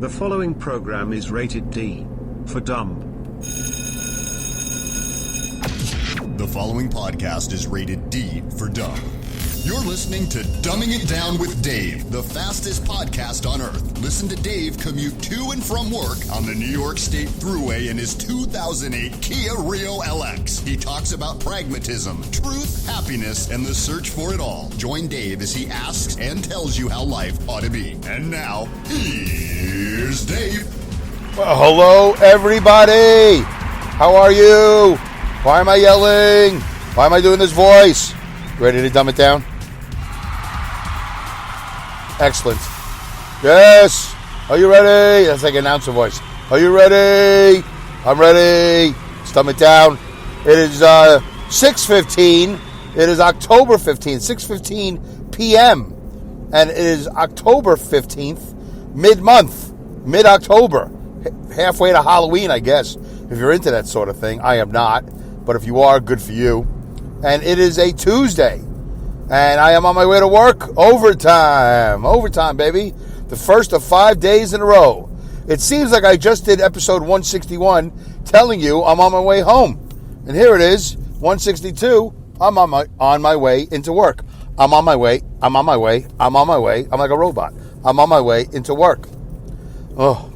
The following program is rated D for dumb. The following podcast is rated D for dumb. You're listening to Dumbing It Down with Dave, the fastest podcast on earth. Listen to Dave commute to and from work on the New York State Thruway in his 2008 Kia Rio LX. He talks about pragmatism, truth, happiness, and the search for it all. Join Dave as he asks and tells you how life ought to be. And now, here's Dave. Well, hello, everybody. How are you? Why am I yelling? Why am I doing this voice? Ready to dumb it down? Excellent. Yes. Are you ready? That's like an announcer voice. Are you ready? I'm ready. Let's dumb it down. It is 6:15. It is October 15th, 6:15 p.m. And it is October 15th, mid-month, mid-October. Halfway to Halloween, I guess. If you're into that sort of thing. I am not. But if you are, good for you. And it is a Tuesday. And I am on my way to work. Overtime. Overtime, baby. The first of 5 days in a row. It seems like I just did episode 161 telling you I'm on my way home. And here it is, 162. I'm on my way into work. I'm on my way. I'm on my way. I'm on my way. I'm like a robot. I'm on my way into work. Oh.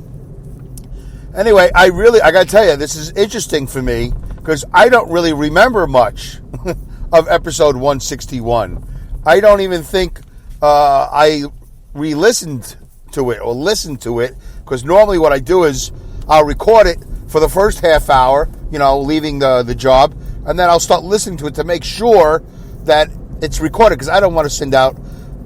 Anyway, I got to tell you, this is interesting for me because I don't really remember much of episode 161. I don't even think I re-listened to it or listened to it, because normally what I do is I'll record it for the first half hour, leaving the job, and then I'll start listening to it to make sure that it's recorded, because I don't want to send out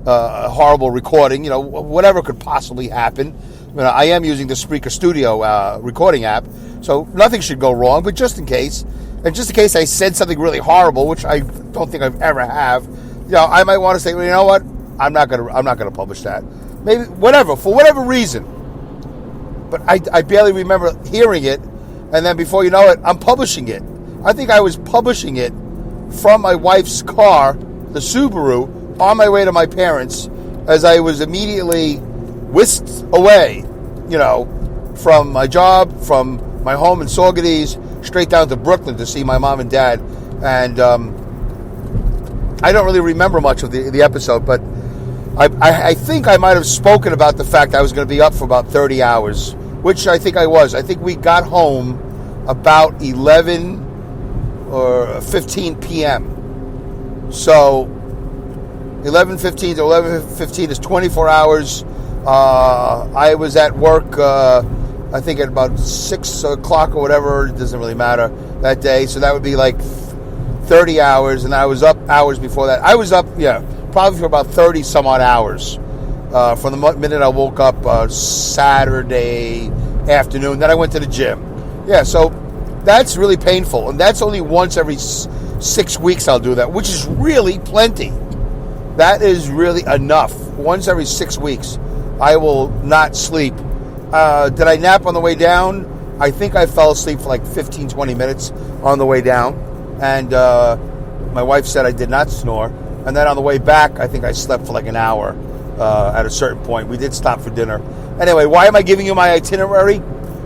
a horrible recording, whatever could possibly happen. I am using the Spreaker Studio recording app, so nothing should go wrong, but just in case. And just in case I said something really horrible, which I don't think I've ever have, I might want to say, well, you know what? I'm not gonna publish that. Maybe for whatever reason. But I barely remember hearing it, and then before you know it, I'm publishing it. I think I was publishing it from my wife's car, the Subaru, on my way to my parents, as I was immediately whisked away, from my job, from my home in Saugerties, straight down to Brooklyn to see my mom and dad. And I don't really remember much of the episode, but I think I might have spoken about the fact I was going to be up for about 30 hours, which I think I was. I think we got home about 11 or 15 p.m. So 11:15 to 11:15 is 24 hours. I was at work, I think at about 6 o'clock or whatever. It doesn't really matter that day. So that would be like 30 hours. And I was up hours before that. I was up, probably for about 30 some odd hours from the minute I woke up Saturday afternoon. Then I went to the gym. Yeah, so that's really painful. And that's only once every 6 weeks I'll do that, which is really plenty. That is really enough. Once every 6 weeks, I will not sleep. Did I nap on the way down? I think I fell asleep for like 15, 20 minutes on the way down. And my wife said I did not snore. And then on the way back, I think I slept for like an hour at a certain point. We did stop for dinner. Anyway, why am I giving you my itinerary?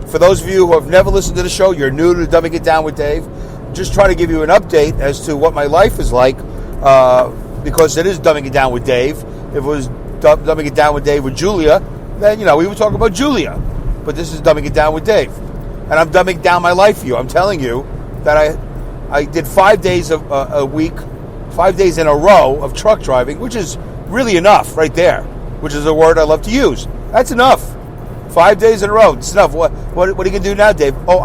For those of you who have never listened to the show, you're new to Dumbing It Down with Dave. Just trying to give you an update as to what my life is like. Because it is Dumbing It Down with Dave. If it was Dumbing It Down with Dave with Julia, then, we would talk about Julia. But this is Dumbing It Down with Dave. And I'm dumbing down my life for you. I'm telling you that I did 5 days a week, 5 days in a row of truck driving, which is really enough right there, which is a word I love to use. That's enough. 5 days in a row. It's enough. What are you going to do now, Dave? Oh,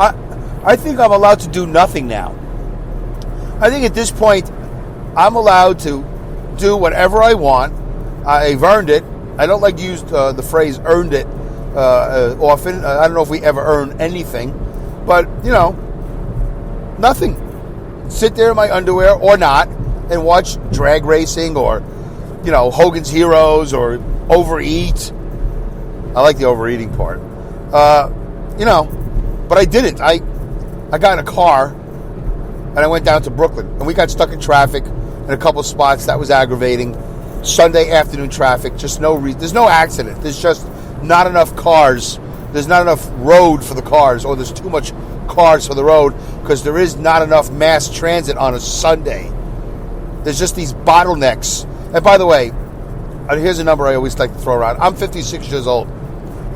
I think I'm allowed to do nothing now. I think at this point, I'm allowed to do whatever I want. I've earned it. I don't like to use the phrase earned it often. I don't know if we ever earn anything. But, nothing. Sit there in my underwear or not and watch drag racing or, Hogan's Heroes or overeat. I like the overeating part. But I didn't. I got in a car and I went down to Brooklyn. And we got stuck in traffic in a couple spots. That was aggravating. Sunday afternoon traffic, just there's no accident. There's just not enough cars there's not enough road for the cars, or there's too much cars for the road because there is not enough mass transit on a Sunday. There's just these bottlenecks. And by the way, here's a number I always like to throw around. I'm 56 years old.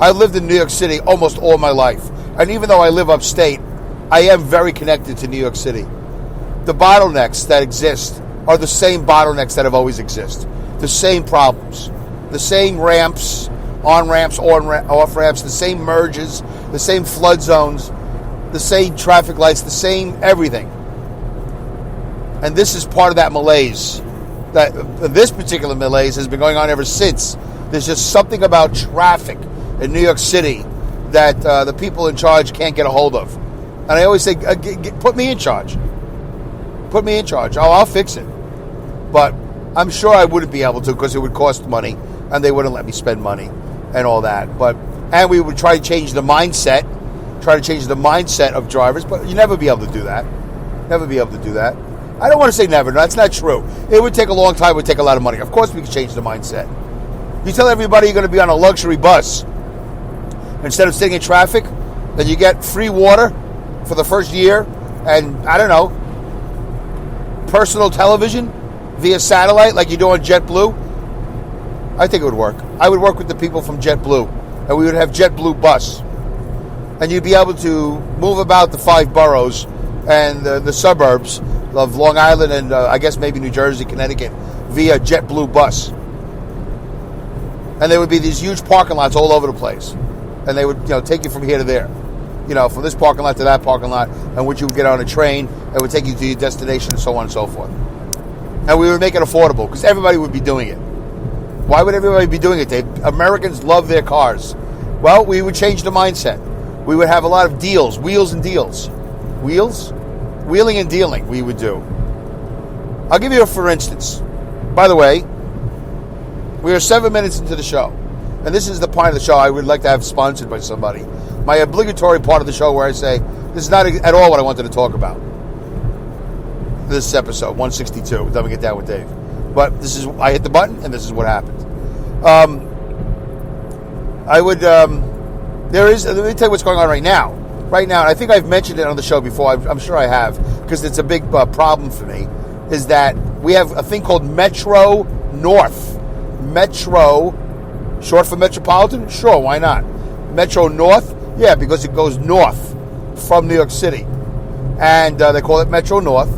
I lived in New York City almost all my life. And even though I live upstate, I am very connected to New York City. The bottlenecks that exist are the same bottlenecks that have always existed. The same problems. The same ramps, on-ramps, off-ramps, the same merges, the same flood zones, the same traffic lights, the same everything. And this is part of that malaise. This particular malaise has been going on ever since. There's just something about traffic in New York City that the people in charge can't get a hold of. And I always say, put me in charge. Put me in charge. Oh, I'll fix it. But I'm sure I wouldn't be able to because it would cost money and they wouldn't let me spend money and all that. And we would try to change the mindset of drivers, but you never be able to do that. Never be able to do that. I don't want to say never. No, that's not true. It would take a long time. It would take a lot of money. Of course we can change the mindset. You tell everybody you're going to be on a luxury bus instead of sitting in traffic, then you get free water for the first year and, I don't know, personal television via satellite like you do on JetBlue. I think it would work. I would work with the people from JetBlue, and we would have JetBlue bus. And you'd be able to move about the 5 boroughs and the suburbs of Long Island and I guess maybe New Jersey, Connecticut, via JetBlue bus. And there would be these huge parking lots all over the place. And they would, take you from here to there. From this parking lot to that parking lot, and which you would get on a train, it would take you to your destination and so on and so forth. And we would make it affordable because everybody would be doing it. Why would everybody be doing it, Dave? Americans love their cars. Well, we would change the mindset. We would have a lot of deals, wheels and deals. Wheels? Wheeling and dealing we would do. I'll give you a for instance. By the way, we are 7 minutes into the show. And this is the part of the show I would like to have sponsored by somebody. My obligatory part of the show where I say, this is not at all what I wanted to talk about. This is episode 162, Dumbing It Down with Dave. But I hit the button and this is what happened. Let me tell you what's going on right now. Right now, and I think I've mentioned it on the show before, I'm sure I have, because it's a big problem for me, is that we have a thing called Metro North. Metro, short for Metropolitan? Sure, why not? Metro North? Yeah, because it goes north from New York City. And they call it Metro North.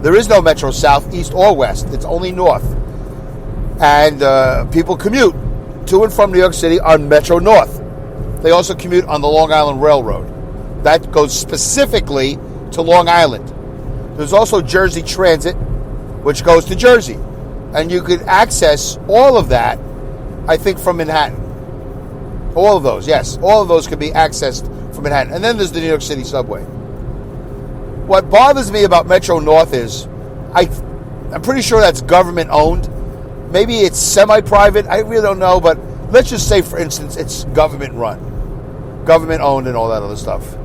There is no Metro South, East, or West. It's only North. And people commute to and from New York City on Metro North. They also commute on the Long Island Railroad. That goes specifically to Long Island. There's also Jersey Transit, which goes to Jersey. And you could access all of that, I think, from Manhattan. All of those, yes. All of those could be accessed from Manhattan. And then there's the New York City subway. What bothers me about Metro North is, I'm pretty sure that's government owned. Maybe it's semi-private. I really don't know. But let's just say, for instance, it's government run. Government owned and all that other stuff.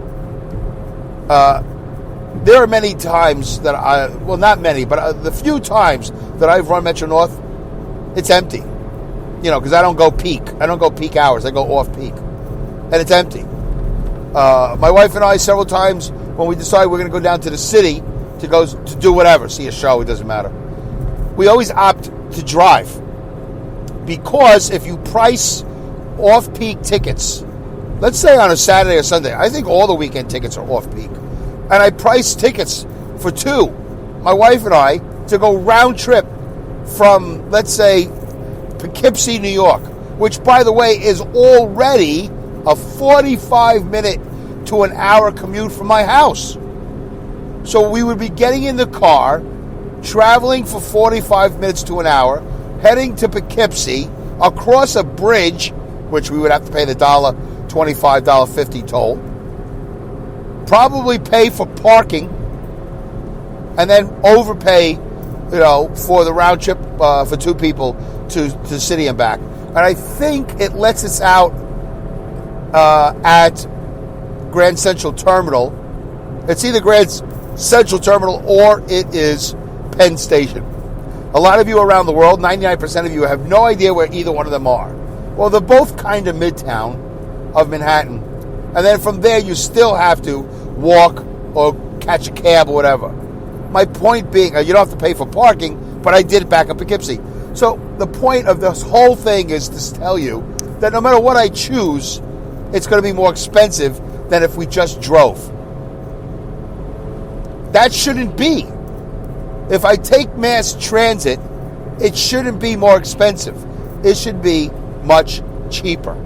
There are many times that not many, but the few times that I've run Metro North, it's empty. Because I don't go peak. I don't go peak hours. I go off peak. And it's empty. My wife and I, several times, when we decide we're going to go down to the city to do whatever, see a show, it doesn't matter. We always opt to drive. Because if you price off-peak tickets, let's say on a Saturday or Sunday, I think all the weekend tickets are off-peak. And I price tickets for two, my wife and I, to go round trip from, let's say, Poughkeepsie, New York, which, by the way, is already a 45-minute to an hour commute from my house. So we would be getting in the car, traveling for 45 minutes to an hour, heading to Poughkeepsie, across a bridge, which we would have to pay the $25, $50 toll, probably pay for parking, and then overpay, for the round trip for two people to the city and back. And I think it lets us out at Grand Central Terminal. It's either Grand Central Terminal or it is Penn Station. A lot of you around the world, 99% of you, have no idea where either one of them are. Well, they're both kind of midtown, of Manhattan. And then from there, you still have to walk or catch a cab or whatever. My point being, you don't have to pay for parking, but I did back up Poughkeepsie. So the point of this whole thing is to tell you that no matter what I choose, it's going to be more expensive than if we just drove. That shouldn't be. If I take mass transit, it shouldn't be more expensive. It should be much cheaper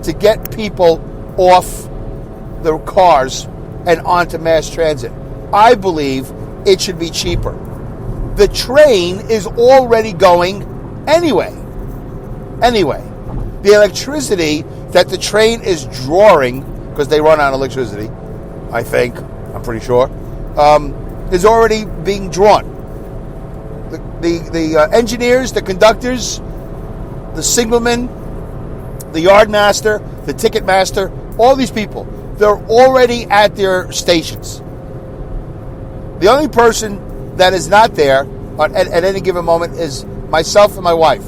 to get people off their cars and onto mass transit. I believe it should be cheaper. The train is already going anyway. The electricity that the train is drawing, because they run on electricity, I think, I'm pretty sure, is already being drawn. The engineers, the conductors, the signalmen, the yard master, the ticket master, all these people, they're already at their stations. The only person that is not there at any given moment is myself and my wife.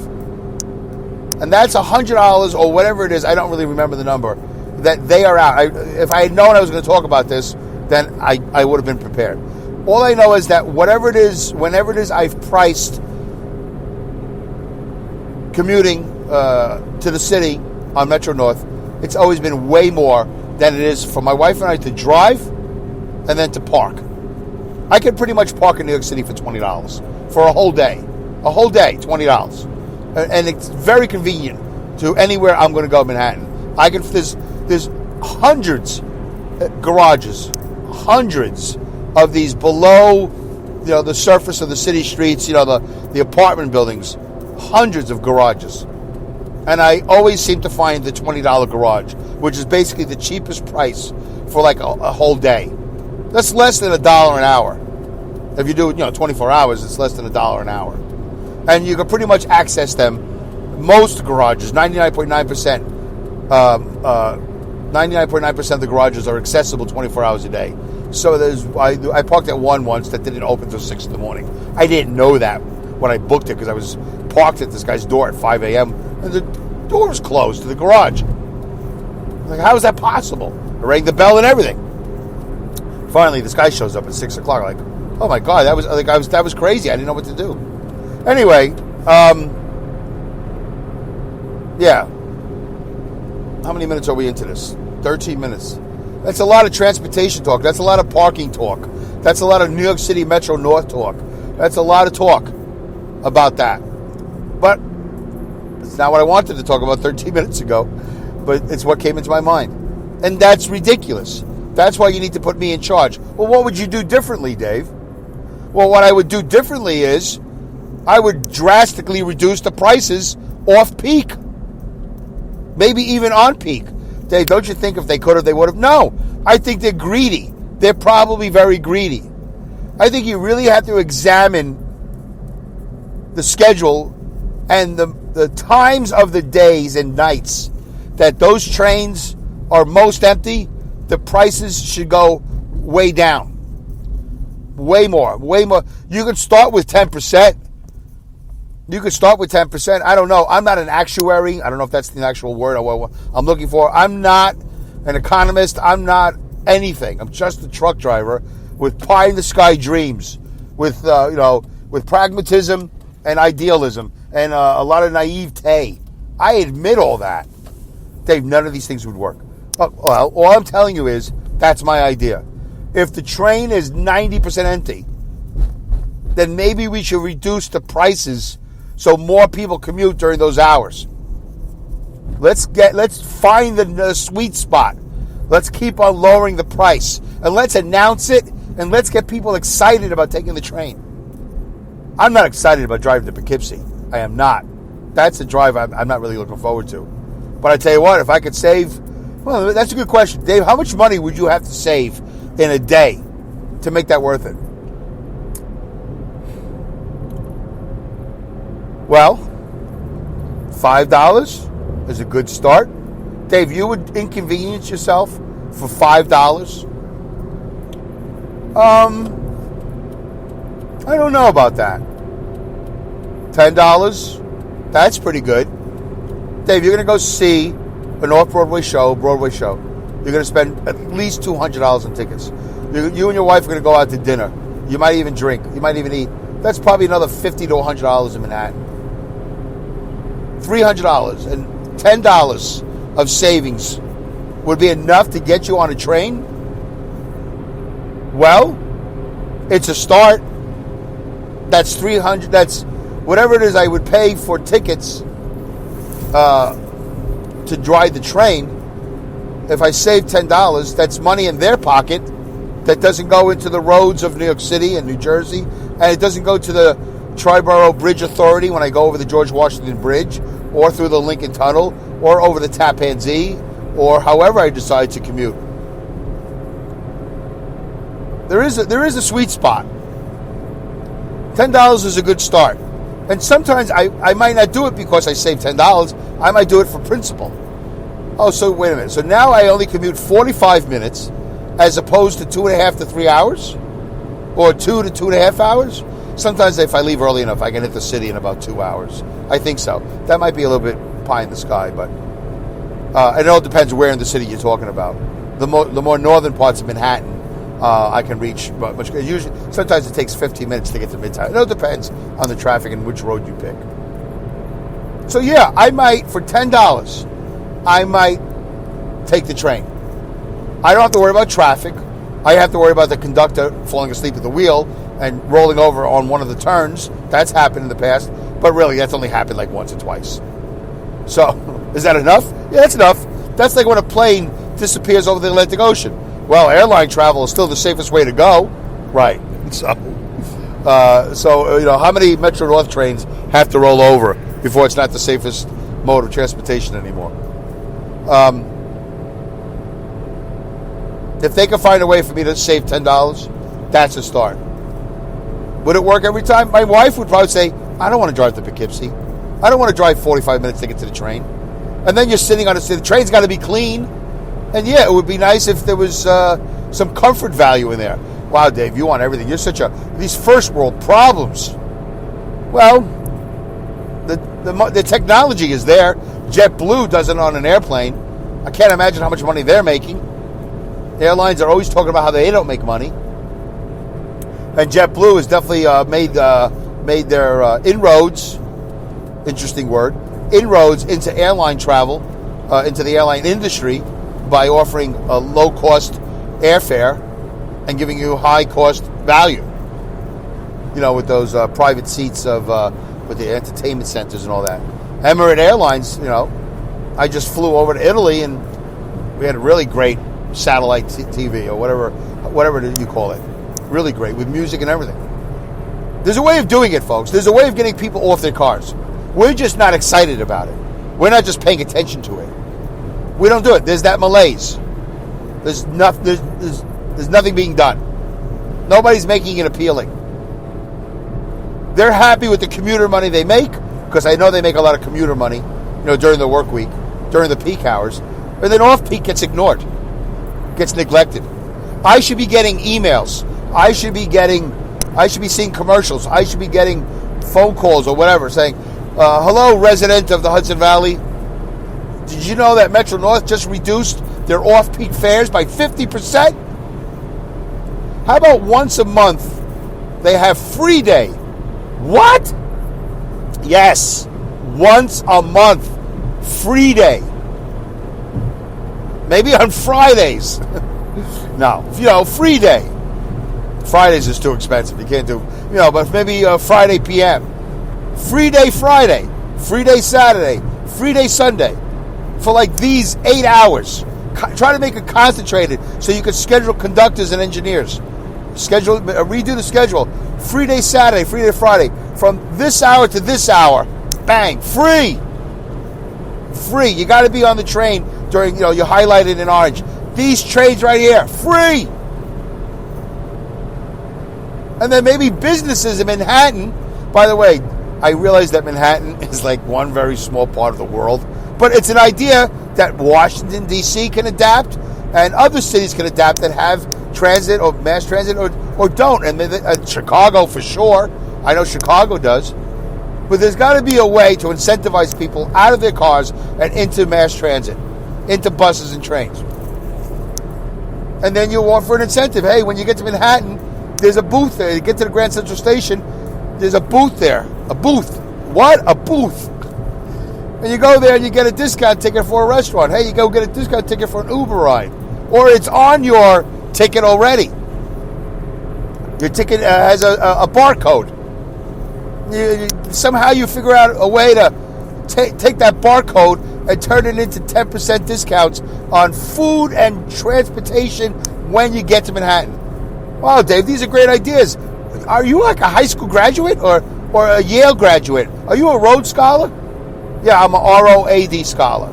And that's $100 or whatever it is, I don't really remember the number, that they are out. If I had known I was going to talk about this, then I would have been prepared. All I know is that whenever it is I've priced commuting to the city on Metro North, it's always been way more than it is for my wife and I to drive and then to park. I could pretty much park in New York City for $20 for a whole day. A whole day, $20. And it's very convenient to anywhere I'm going to go in Manhattan. There's hundreds garages, hundreds of these below, the surface of the city streets, the apartment buildings, hundreds of garages. And I always seem to find the $20 garage, which is basically the cheapest price for like a whole day. That's less than $1 an hour. If you do, 24 hours, it's less than $1 an hour. And you can pretty much access them. Most garages, 99.9%, 99.9% of the garages are accessible 24 hours a day. So I parked at one once that didn't open until 6 in the morning. I didn't know that when I booked it because I was parked at this guy's door at 5 a.m. and the door was closed to the garage. Like, how is that possible? I rang the bell and everything. Finally, this guy shows up at 6 o'clock. Like, oh my God, that was crazy. I didn't know what to do. Anyway, yeah. How many minutes are we into this? 13 minutes. That's a lot of transportation talk. That's a lot of parking talk. That's a lot of New York City Metro North talk. That's a lot of talk about that. But it's not what I wanted to talk about 13 minutes ago, but it's what came into my mind. And that's ridiculous. That's why you need to put me in charge. Well, what would you do differently, Dave? Well, what I would do differently is I would drastically reduce the prices off peak. Maybe even on peak. Dave, don't you think if they could have, they would have? No. I think they're greedy. They're probably very greedy. I think you really have to examine the schedule and the times of the days and nights that those trains are most empty. The prices should go way down. Way more. You can start with 10%. You could start with 10%. I don't know. I'm not an actuary. I don't know if that's the actual word I'm looking for. I'm not an economist. I'm not anything. I'm just a truck driver with pie in the sky dreams, with pragmatism and idealism and a lot of naivete. I admit all that. Dave, none of these things would work. Well, all I'm telling you is that's my idea. If the train is 90% empty, then maybe we should reduce the prices so more people commute during those hours. Let's find the sweet spot. Let's keep on lowering the price. And let's announce it. And let's get people excited about taking the train. I'm not excited about driving to Poughkeepsie. I am not. That's a drive I'm not really looking forward to. But I tell you what, if I could save... Well, that's a good question. Dave, how much money would you have to save in a day to make that worth it? Well, $5 is a good start. Dave, you would inconvenience yourself for $5? I don't know about that. $10? That's pretty good. Dave, you're going to go see an off-Broadway show, Broadway show, you're going to spend at least $200 on tickets. You and your wife are going to go out to dinner. You might even drink. You might even eat. That's probably another $50 to $100 in Manhattan. $300 and $10 of savings would be enough to get you on a train? Well, it's a start. That's $300. That's whatever it is I would pay for tickets to drive the train. If I save $10, that's money in their pocket that doesn't go into the roads of New York City and New Jersey, and it doesn't go to the Triborough Bridge Authority when I go over the George Washington Bridge, or through the Lincoln Tunnel, or over the Tappan Zee, or however I decide to commute. There is a sweet spot. $10 is a good start. And sometimes I might not do it because I save $10. I might do it for principle. Oh, so wait a minute. So now I only commute 45 minutes as opposed to 2.5 to 3 hours? Or 2 to 2.5 hours? Sometimes if I leave early enough, I can hit the city in about 2 hours. I think so. That might be a little bit pie in the sky, but it all depends where in the city you're talking about. The more northern parts of Manhattan, I can reach much. Usually, sometimes it takes 15 minutes to get to Midtown. It all depends on the traffic and which road you pick. So yeah, I might, for $10, I might take the train. I don't have to worry about traffic. I have to worry about the conductor falling asleep at the wheel and rolling over on one of the turns. That's happened in the past, but really that's only happened like once or twice. So, is that enough? Yeah, that's enough. That's like when a plane disappears over the Atlantic Ocean. Well, airline travel is still the safest way to go. Right. So how many Metro North trains have to roll over before it's not the safest mode of transportation anymore? If they can find a way for me to save $10, that's a start. Would it work every time? My wife would probably say, I don't want to drive to Poughkeepsie. I don't want to drive 45 minutes to get to the train. And then you're sitting on the train's got to be clean. And yeah, it would be nice if there was some comfort value in there. Wow, Dave, you want everything. You're these first world problems. Well, the technology is there. JetBlue does it on an airplane. I can't imagine how much money they're making. Airlines are always talking about how they don't make money. And JetBlue has definitely made their inroads, interesting word, inroads into airline travel, into the airline industry by offering a low-cost airfare and giving you high-cost value. You know, with those private seats with the entertainment centers and all that. Emirates Airlines, I just flew over to Italy and we had a really great satellite TV or whatever you call it. Really great with music and everything. There's a way of doing it, folks. There's a way of getting people off their cars. We're just not excited about it. We're not just paying attention to it. We don't do it. There's that malaise. There's nothing being done. Nobody's making it appealing. They're happy with the commuter money they make, because I know they make a lot of commuter money, during the work week, during the peak hours. And then off-peak gets ignored, gets neglected. I should be getting emails. I should be seeing commercials. I should be getting phone calls or whatever saying, hello, resident of the Hudson Valley. Did you know that Metro North just reduced their off-peak fares by 50%? How about once a month they have free day? What? Yes, once a month, free day. Maybe on Fridays. No, free day. Fridays is too expensive. You can't do, but maybe Friday PM. Free day Friday. Free day Saturday. Free day Sunday. For like these 8 hours. Try to make it concentrated so you could schedule conductors and engineers. Redo the schedule. Free day Saturday, free day Friday. From this hour to this hour. Bang. Free. Free. You got to be on the train during, you highlighted in orange. These trains right here. Free. And then maybe businesses in Manhattan. By the way, I realize that Manhattan is like one very small part of the world. But it's an idea that Washington, D.C. can adapt and other cities can adapt that have transit or mass transit or don't. And Chicago for sure. I know Chicago does. But there's got to be a way to incentivize people out of their cars and into mass transit. into buses and trains. And then you offer an incentive. Hey, when you get to Manhattan, there's a booth there. You get to the Grand Central Station, there's a booth there. A booth. What? A booth. And you go there and you get a discount ticket for a restaurant. Hey, you go get a discount ticket for an Uber ride. Or it's on your ticket already. Your ticket has a barcode. Somehow you figure out a way to take that barcode and turn it into 10% discounts on food and transportation when you get to Manhattan. Wow, Dave, these are great ideas. Are you like a high school graduate or a Yale graduate? Are you a Rhodes Scholar? Yeah, I'm a ROAD scholar.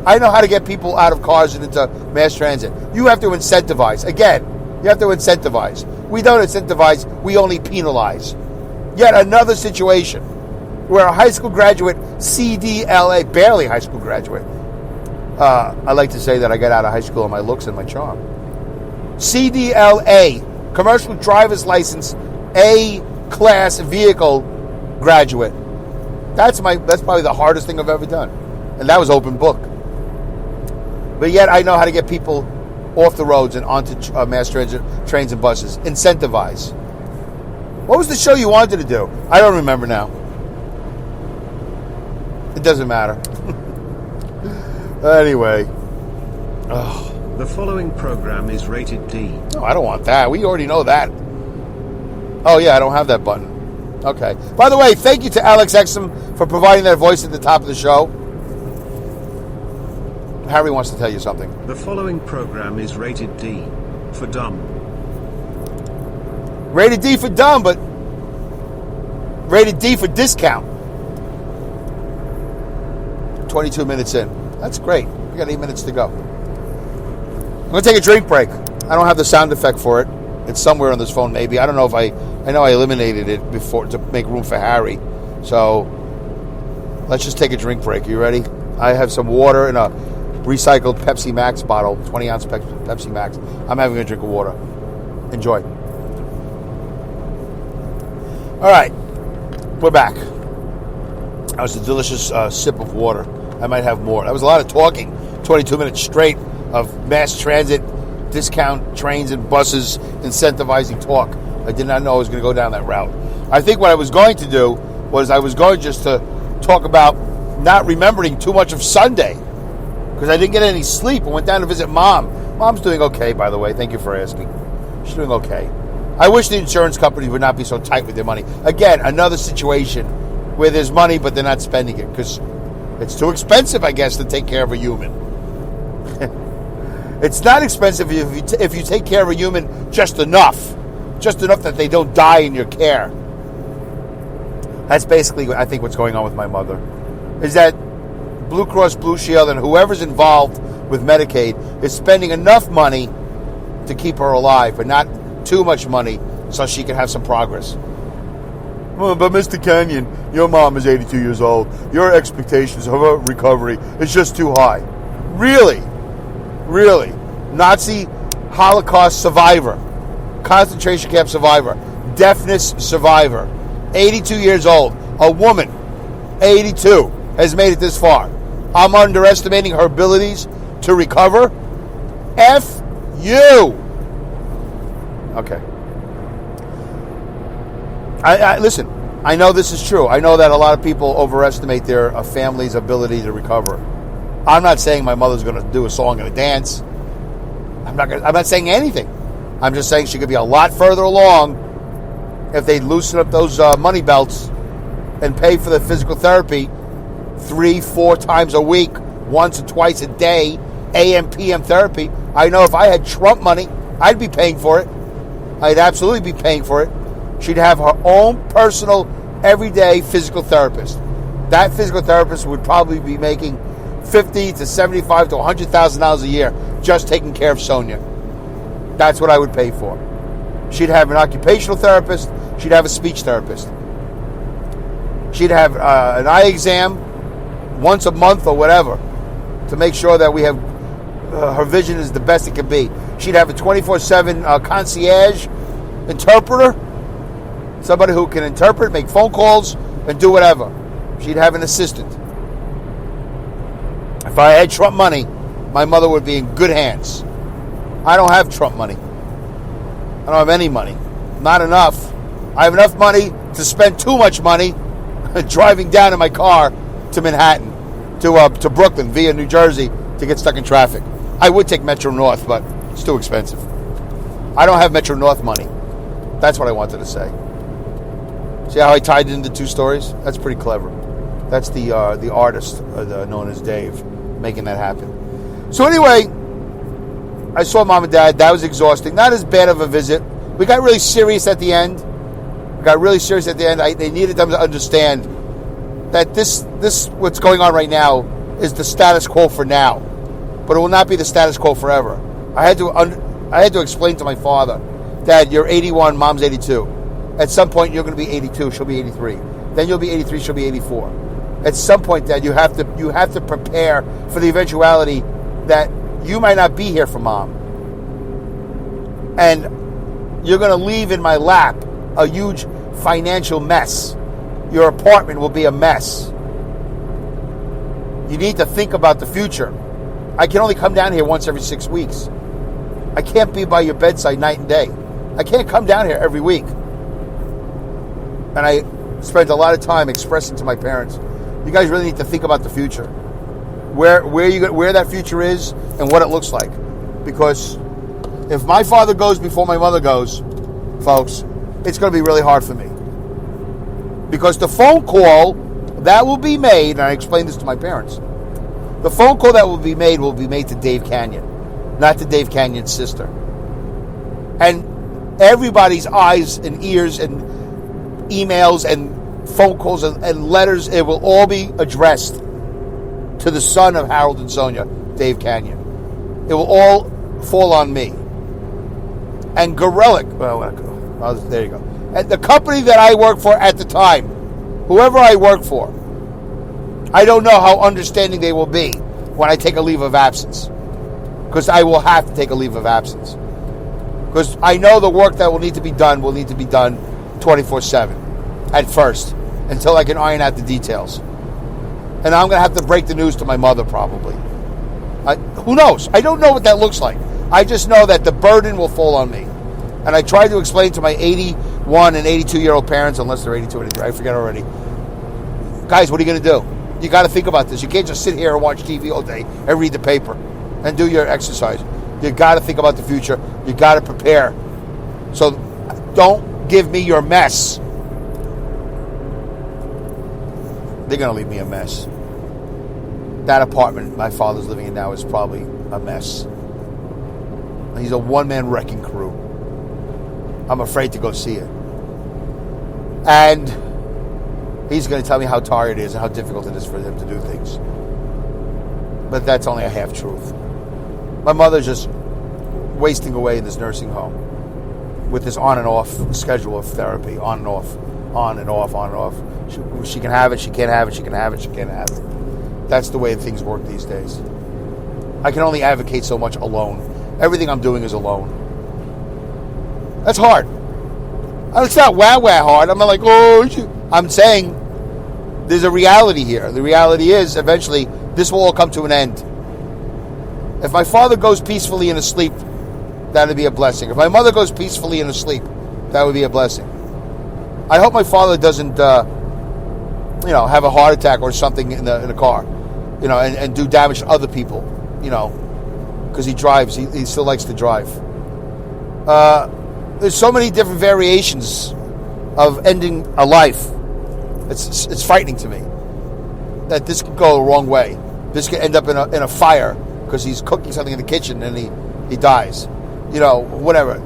I know how to get people out of cars and into mass transit. You have to incentivize. Again, you have to incentivize. We don't incentivize, we only penalize. Yet another situation where a high school graduate, CDLA, barely high school graduate. I like to say that I got out of high school on my looks and my charm. CDLA, commercial driver's license, A-class vehicle graduate. That's probably the hardest thing I've ever done. And that was open book. But yet I know how to get people off the roads and onto mass transit, trains and buses. Incentivize. What was the show you wanted to do? I don't remember now. It doesn't matter. Anyway. Oh. The following program is rated D. No, I don't want that. We already know that. Oh, yeah, I don't have that button. Okay. By the way, thank you to Alex Exum for providing that voice at the top of the show. Harry wants to tell you something. The following program is rated D for dumb. Rated D for dumb, but rated D for discount. 22 minutes in. That's great. We got 8 minutes to go. I'm going to take a drink break. I don't have the sound effect for it. It's somewhere on this phone, maybe. I don't know if I know I eliminated it before to make room for Harry. So let's just take a drink break. You ready? I have some water in a recycled Pepsi Max bottle, 20-ounce Pepsi Max. I'm having a drink of water. Enjoy. All right. We're back. That was a delicious sip of water. I might have more. That was a lot of talking. 22 minutes straight of mass transit, discount trains and buses, incentivizing talk. I did not know I was going to go down that route. I think what I was going to do was I was going just to talk about not remembering too much of Sunday because I didn't get any sleep. I went down to visit Mom. Mom's doing okay, by the way. Thank you for asking. She's doing okay. I wish the insurance companies would not be so tight with their money. Again, another situation where there's money but they're not spending it because it's too expensive, I guess, to take care of a human. It's not expensive if you take care of a human just enough that they don't die in your care. That's basically, I think, what's going on with my mother, is that Blue Cross Blue Shield and whoever's involved with Medicaid is spending enough money to keep her alive, but not too much money so she can have some progress. Oh, but Mr. Kenyon, your mom is 82 years old. Your expectations of her recovery is just too high. Really? Really? Nazi Holocaust survivor, concentration camp survivor, deafness survivor, 82 years old, a woman, 82, has made it this far. I'm underestimating her abilities to recover? F you. Okay. Listen, I know this is true. I know that a lot of people overestimate their family's ability to recover. I'm not saying my mother's going to do a song and a dance. I'm not saying anything. I'm just saying she could be a lot further along if they loosen up those money belts and pay for the physical therapy 3-4 times a week, once or twice a day, AM, PM therapy. I know if I had Trump money, I'd be paying for it. I'd absolutely be paying for it. She'd have her own personal, everyday physical therapist. That physical therapist would probably be making $50,000 to $75,000 to $100,000 a year just taking care of Sonia. That's what I would pay for. She'd have an occupational therapist. She'd have a speech therapist. She'd have an eye exam once a month or whatever to make sure that we have her vision is the best it can be. She'd have a 24/7 concierge interpreter, somebody who can interpret, make phone calls, and do whatever. She'd have an assistant. If I had Trump money, my mother would be in good hands. I don't have Trump money. I don't have any money. Not enough. I have enough money to spend too much money driving down in my car to Manhattan, to Brooklyn via New Jersey to get stuck in traffic. I would take Metro North, but it's too expensive. I don't have Metro North money. That's what I wanted to say. See how I tied it into two stories? That's pretty clever. That's the artist known as Dave making that happen. So anyway, I saw Mom and Dad. That was exhausting. Not as bad of a visit. We got really serious at the end. They needed them to understand that this what's going on right now is the status quo for now, but it will not be the status quo forever. I had to explain to my father, Dad, you're 81, Mom's 82. At some point, you're going to be 82. She'll be 83. Then you'll be 83. She'll be 84. At some point, Dad, you have to prepare for the eventuality that you might not be here for Mom, and you're going to leave in my lap a huge financial mess. Your apartment will be a mess. You need to think about the future. I can only come down here once every 6 weeks. I can't be by your bedside night and day. I can't come down here every week. And I spent a lot of time expressing to my parents, you guys really need to think about the future. Where that future is and what it looks like. Because if my father goes before my mother goes, folks, it's going to be really hard for me. Because the phone call that will be made, and I explained this to my parents, the phone call that will be made to Dave Canyon, not to Dave Canyon's sister. And everybody's eyes and ears and emails and phone calls and letters, it will all be addressed to the son of Harold and Sonia, Dave Canyon. It will all fall on me. And Gorelick, there you go. And the company that I worked for at the time, whoever I work for, I don't know how understanding they will be when I take a leave of absence. Because I will have to take a leave of absence. Because I know the work that will need to be done 24/7 at first, until I can iron out the details. And I'm going to have to break the news to my mother probably. Who knows? I don't know what that looks like. I just know that the burden will fall on me. And I tried to explain to my 81 and 82-year-old parents, unless they're 82 or 83, I forget already. Guys, what are you going to do? You got to think about this. You can't just sit here and watch TV all day and read the paper and do your exercise. You got to think about the future. You got to prepare. So don't give me your mess. They're going to leave me a mess. That apartment my father's living in now is probably a mess. He's a one-man wrecking crew. I'm afraid to go see it. And he's going to tell me how tired it is and how difficult it is for him to do things. But that's only a half-truth. My mother's just wasting away in this nursing home with this on and off schedule of therapy, on and off, on and off, on and off. She can have it, she can't have it, she can have it, she can't have it. That's the way things work these days. I can only advocate so much alone. Everything I'm doing is alone. That's hard. It's not wah hard. I'm not like, I'm saying there's a reality here. The reality is eventually this will all come to an end. If my father goes peacefully in his sleep, that would be a blessing. If my mother goes peacefully in her sleep, that would be a blessing. I hope my father doesn't, have a heart attack or something in the car, and do damage to other people, because he drives. He still likes to drive. There's so many different variations of ending a life. It's frightening to me that this could go the wrong way. This could end up in a fire because he's cooking something in the kitchen and he dies. Whatever.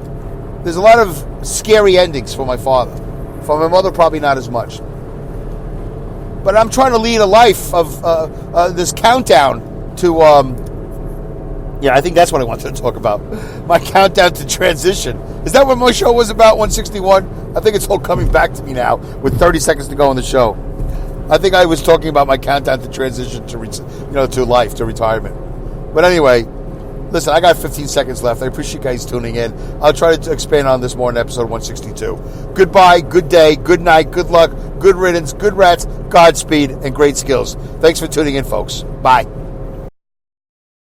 There's a lot of scary endings for my father. For my mother, probably not as much. But I'm trying to lead a life of this countdown to... I think that's what I wanted to talk about. My countdown to transition. Is that what my show was about, 161? I think it's all coming back to me now with 30 seconds to go on the show. I think I was talking about my countdown to transition to life, to retirement. But anyway, listen, I got 15 seconds left. I appreciate you guys tuning in. I'll try to expand on this more in episode 162. Goodbye, good day, good night, good luck, good riddance, good rats, Godspeed, and great skills. Thanks for tuning in, folks. Bye.